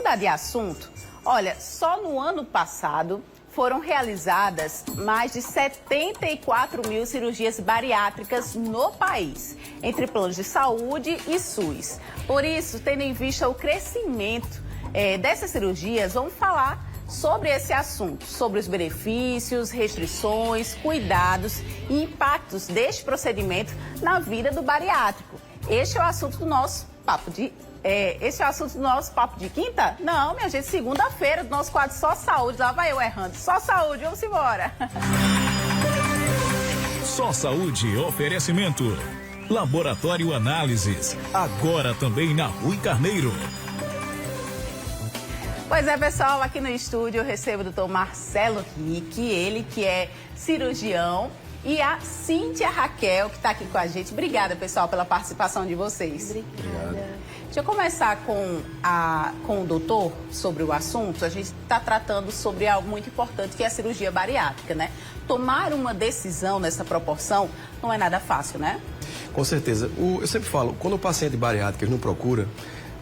mudar de assunto, olha, só no ano passado foram realizadas mais de 74 mil cirurgias bariátricas no país, entre planos de saúde e SUS. Por isso, tendo em vista o crescimento dessas cirurgias, vamos falar sobre esse assunto, sobre os benefícios, restrições, cuidados e impactos deste procedimento na vida do bariátrico. Este é o assunto do nosso papo de quinta? Não, minha gente, segunda-feira, do nosso quadro Só Saúde. Lá vai eu errando. Só Saúde, vamos embora. Só Saúde, oferecimento. Laboratório Análises, agora também na Rui Carneiro. Pois é, pessoal, aqui no estúdio eu recebo o Dr. Marcelo Rick, ele que é cirurgião, e a Cíntia Raquel, que está aqui com a gente. Obrigada, pessoal, pela participação de vocês. Obrigada. Deixa eu começar com o doutor sobre o assunto. A gente está tratando sobre algo muito importante, que é a cirurgia bariátrica, né? Tomar uma decisão nessa proporção não é nada fácil, né? Com certeza. Eu sempre falo, quando o paciente bariátrico não procura,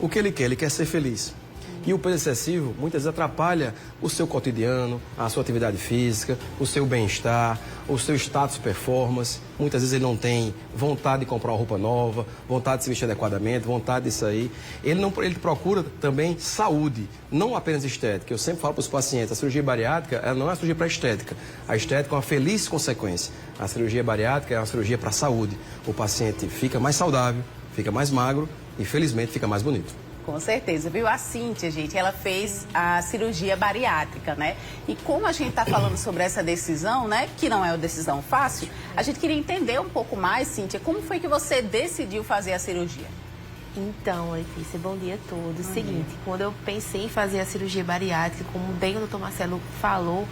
o que ele quer ser feliz. E o peso excessivo, muitas vezes, atrapalha o seu cotidiano, a sua atividade física, o seu bem-estar, o seu status performance. Muitas vezes ele não tem vontade de comprar uma roupa nova, vontade de se vestir adequadamente, vontade de sair. Ele procura também saúde, não apenas estética. Eu sempre falo para os pacientes, a cirurgia bariátrica ela não é uma cirurgia para estética. A estética é uma feliz consequência. A cirurgia bariátrica é uma cirurgia para saúde. O paciente fica mais saudável, fica mais magro e, felizmente, fica mais bonito. Com certeza, viu? A Cíntia, gente, ela fez a cirurgia bariátrica, né? E como a gente está falando sobre essa decisão, né? Que não é uma decisão fácil, a gente queria entender um pouco mais, Cíntia, como foi que você decidiu fazer a cirurgia? Então, Letícia, bom dia a todos. Seguinte, quando eu pensei em fazer a cirurgia bariátrica, como bem o Dr. Marcelo falou,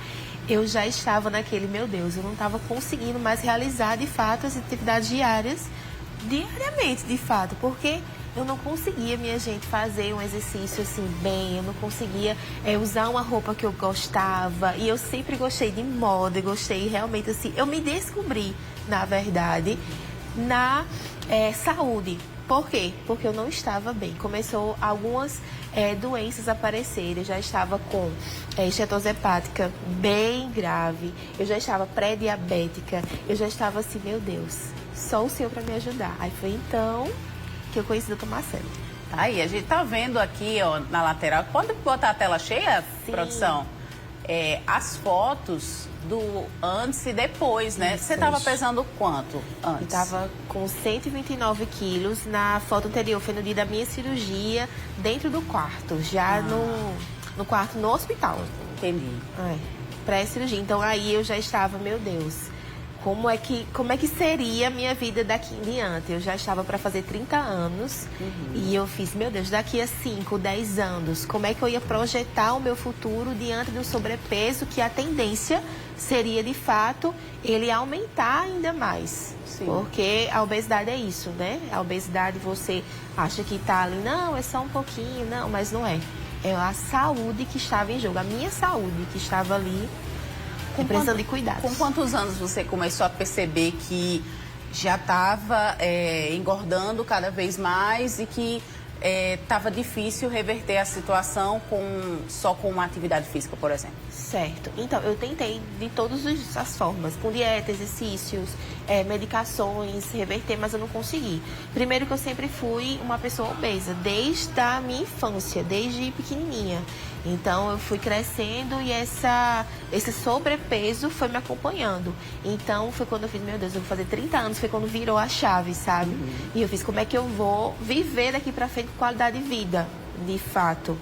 eu já estava naquele, meu Deus, eu não estava conseguindo mais realizar, de fato, as atividades diariamente, de fato, porque eu não conseguia, minha gente, fazer um exercício assim bem, eu não conseguia usar uma roupa que eu gostava, e eu sempre gostei de moda, gostei realmente assim, eu me descobri, na verdade, na saúde. Por quê? Porque eu não estava bem. Começou algumas doenças a aparecerem. Eu já estava com estetose hepática bem grave. Eu já estava pré-diabética. Eu já estava assim, meu Deus, só o Senhor para me ajudar. Aí foi então que eu conheci o Dr. Marcelo. Tá aí, a gente tá vendo aqui, ó, na lateral. Pode botar a tela cheia, Sim. Produção? As fotos do antes e depois, né? Você estava pesando quanto antes? Eu estava com 129 quilos. Na foto anterior foi no dia da minha cirurgia, dentro do quarto, já no quarto, no hospital. Entendi. Pré-cirurgia. Então aí eu já estava, meu Deus, como é que seria a minha vida daqui em diante? Eu já estava para fazer 30 anos e eu fiz, meu Deus, daqui a 5, 10 anos, como é que eu ia projetar o meu futuro diante do sobrepeso, que a tendência seria, de fato, ele aumentar ainda mais. Sim. Porque a obesidade é isso, né? A obesidade, você acha que está ali, não, é só um pouquinho, não, mas não é. É a saúde que estava em jogo, a minha saúde que estava ali, precisando de cuidados. Com quantos anos você começou a perceber que já estava engordando cada vez mais e que estava difícil reverter a situação só com uma atividade física, por exemplo? Certo. Então, eu tentei de todas as formas, com dieta, exercícios, medicações, reverter, mas eu não consegui. Primeiro que eu sempre fui uma pessoa obesa, desde a minha infância, desde pequenininha. Então, eu fui crescendo e esse sobrepeso foi me acompanhando. Então, foi quando eu fiz, meu Deus, eu vou fazer 30 anos, foi quando virou a chave, sabe? E eu fiz, como é que eu vou viver daqui pra frente com qualidade de vida, de fato?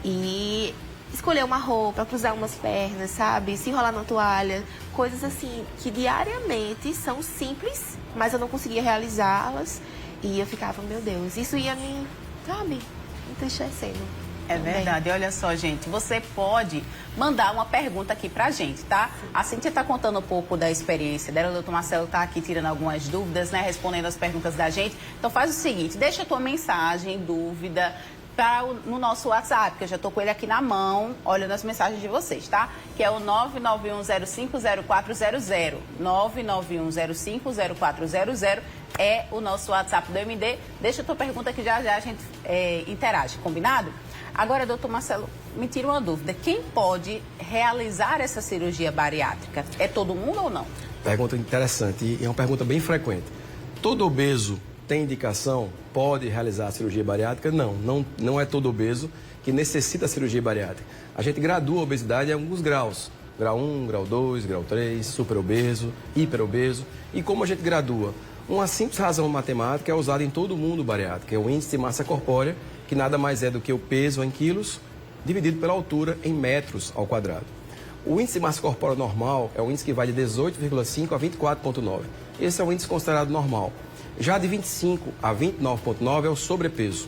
E escolher uma roupa, cruzar umas pernas, sabe? Se enrolar na toalha, coisas assim que diariamente são simples, mas eu não conseguia realizá-las. E eu ficava, meu Deus, isso ia me, sabe, entristecendo. É verdade. Olha só, gente, você pode mandar uma pergunta aqui pra gente, tá? A Cíntia tá contando um pouco da experiência dela, o doutor Marcelo tá aqui tirando algumas dúvidas, né? Respondendo as perguntas da gente. Então faz o seguinte, deixa a tua mensagem, dúvida, no nosso WhatsApp, que eu já tô com ele aqui na mão, olhando as mensagens de vocês, tá? Que é o 991050400. 991050400 é o nosso WhatsApp do MD. Deixa a tua pergunta que já a gente interage, combinado? Agora, doutor Marcelo, me tira uma dúvida. Quem pode realizar essa cirurgia bariátrica? É todo mundo ou não? Pergunta interessante e é uma pergunta bem frequente. Todo obeso tem indicação? Pode realizar a cirurgia bariátrica? Não é todo obeso que necessita a cirurgia bariátrica. A gente gradua a obesidade em alguns graus. Grau 1, grau 2, grau 3, super obeso, hiperobeso. E como a gente gradua? Uma simples razão matemática é usada em todo mundo bariátrico, que é o índice de massa corpórea, que nada mais é do que o peso em quilos dividido pela altura em metros ao quadrado. O índice de massa corpórea normal é o índice que vai de 18,5 a 24,9. Esse é o índice considerado normal. Já de 25 a 29,9 é o sobrepeso.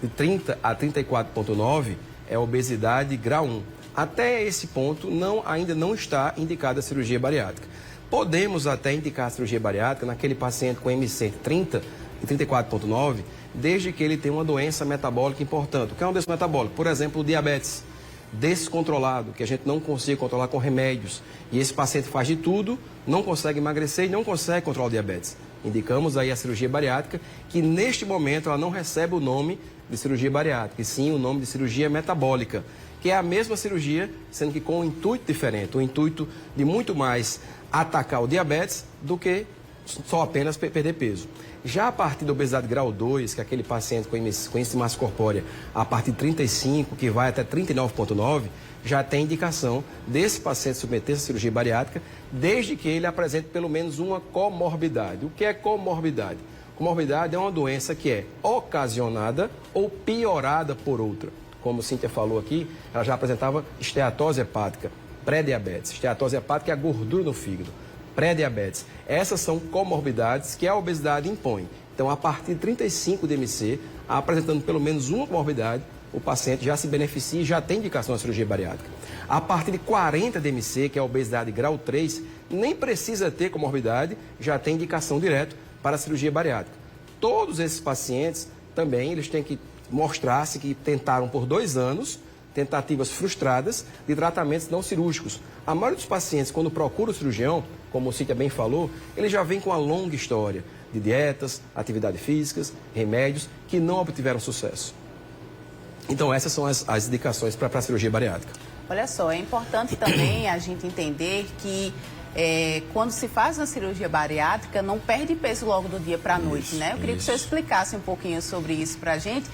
De 30 a 34,9 é a obesidade grau 1. Até esse ponto, ainda não está indicada a cirurgia bariátrica. Podemos até indicar a cirurgia bariátrica naquele paciente com MC 30 e 34,9, desde que ele tenha uma doença metabólica importante. O que é uma doença metabólica? Por exemplo, o diabetes descontrolado, que a gente não consegue controlar com remédios. E esse paciente faz de tudo, não consegue emagrecer e não consegue controlar o diabetes. Indicamos aí a cirurgia bariátrica, que neste momento ela não recebe o nome de cirurgia bariátrica, e sim o nome de cirurgia metabólica, que é a mesma cirurgia, sendo que com um intuito diferente, o intuito de muito mais atacar o diabetes do que só apenas perder peso. Já a partir da obesidade grau 2, que é aquele paciente com índice de massa corpórea a partir de 35, que vai até 39,9, já tem indicação desse paciente submeter-se à cirurgia bariátrica, desde que ele apresente pelo menos uma comorbidade. O que é comorbidade? Comorbidade é uma doença que é ocasionada ou piorada por outra. Como Cíntia falou aqui, ela já apresentava esteatose hepática, pré-diabetes. Esteatose hepática é a gordura no fígado. Pré-diabetes. Essas são comorbidades que a obesidade impõe. Então, a partir de 35 de MC, apresentando pelo menos uma comorbidade, o paciente já se beneficia e já tem indicação da cirurgia bariátrica. A partir de 40 de MC, que é a obesidade grau 3, nem precisa ter comorbidade, já tem indicação direto para a cirurgia bariátrica. Todos esses pacientes também, eles têm que mostrar-se que tentaram por 2 anos, tentativas frustradas de tratamentos não cirúrgicos. A maioria dos pacientes, quando procura o cirurgião, como o Cíntia bem falou, ele já vem com uma longa história de dietas, atividades físicas, remédios, que não obtiveram sucesso. Então, essas são as indicações para a cirurgia bariátrica. Olha só, é importante também a gente entender que quando se faz uma cirurgia bariátrica, não perde peso logo do dia para a noite, né? Eu queria que o senhor explicasse um pouquinho sobre isso para a gente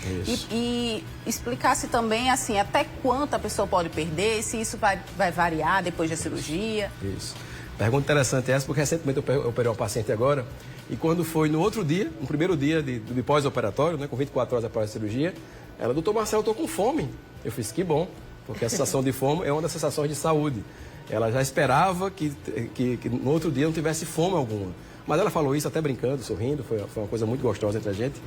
e explicasse também, assim, até quanto a pessoa pode perder, se isso vai variar depois da cirurgia. Isso. Pergunta interessante essa, porque recentemente eu operei uma paciente agora, e quando foi no outro dia, no primeiro dia de pós-operatório, né, com 24 horas após a cirurgia, ela, doutor Marcelo, eu estou com fome. Eu fiz, que bom, porque a sensação de fome é uma das sensações de saúde. Ela já esperava que no outro dia não tivesse fome alguma. Mas ela falou isso até brincando, sorrindo, foi uma coisa muito gostosa entre a gente.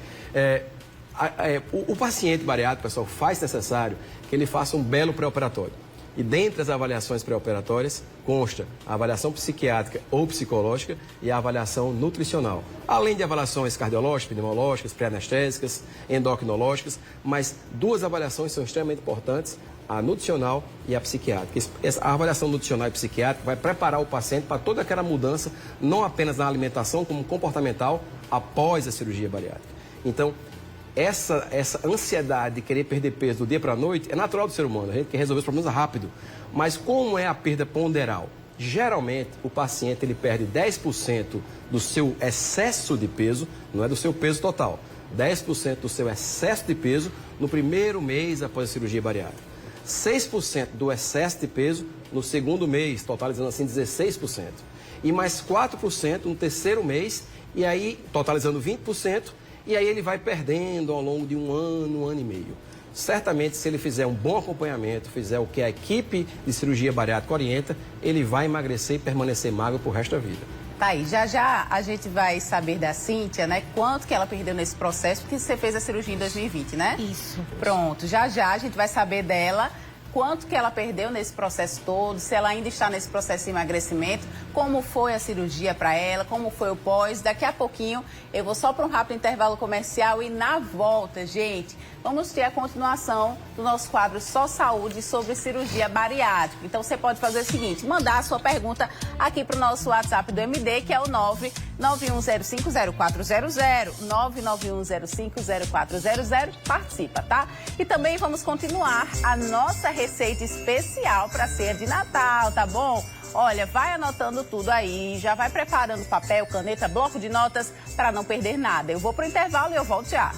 O paciente bariátrico, pessoal, faz necessário que ele faça um belo pré-operatório. E dentre as avaliações pré-operatórias, consta a avaliação psiquiátrica ou psicológica e a avaliação nutricional. Além de avaliações cardiológicas, pneumológicas, pré-anestésicas, endocrinológicas, mas 2 avaliações são extremamente importantes, a nutricional e a psiquiátrica. A avaliação nutricional e psiquiátrica vai preparar o paciente para toda aquela mudança, não apenas na alimentação, como comportamental, após a cirurgia bariátrica. Então, essa ansiedade de querer perder peso do dia para a noite é natural do ser humano, a gente quer resolver os problemas rápido. Mas como é a perda ponderal? Geralmente, o paciente ele perde 10% do seu excesso de peso, não é do seu peso total, 10% do seu excesso de peso no primeiro mês após a cirurgia bariátrica. 6% do excesso de peso no segundo mês, totalizando assim 16%. E mais 4% no terceiro mês, e aí totalizando 20%, e aí ele vai perdendo ao longo de um ano e meio. Certamente, se ele fizer um bom acompanhamento, fizer o que a equipe de cirurgia bariátrica orienta, ele vai emagrecer e permanecer magro pro resto da vida. Tá aí, já a gente vai saber da Cíntia, né, quanto que ela perdeu nesse processo, porque você fez a cirurgia em 2020, né? Isso. Pronto, já a gente vai saber dela quanto que ela perdeu nesse processo todo, se ela ainda está nesse processo de emagrecimento, como foi a cirurgia para ela, como foi o pós. Daqui a pouquinho eu vou só para um rápido intervalo comercial e na volta, gente, vamos ter a continuação do nosso quadro Só Saúde sobre cirurgia bariátrica. Então você pode fazer o seguinte, mandar a sua pergunta aqui para o nosso WhatsApp do MD, que é o 91050400, 991050400, participa, tá? E também vamos continuar a nossa receita especial para ceia de Natal, tá bom? Olha, vai anotando tudo aí, já vai preparando papel, caneta, bloco de notas para não perder nada. Eu vou pro intervalo e eu volto já.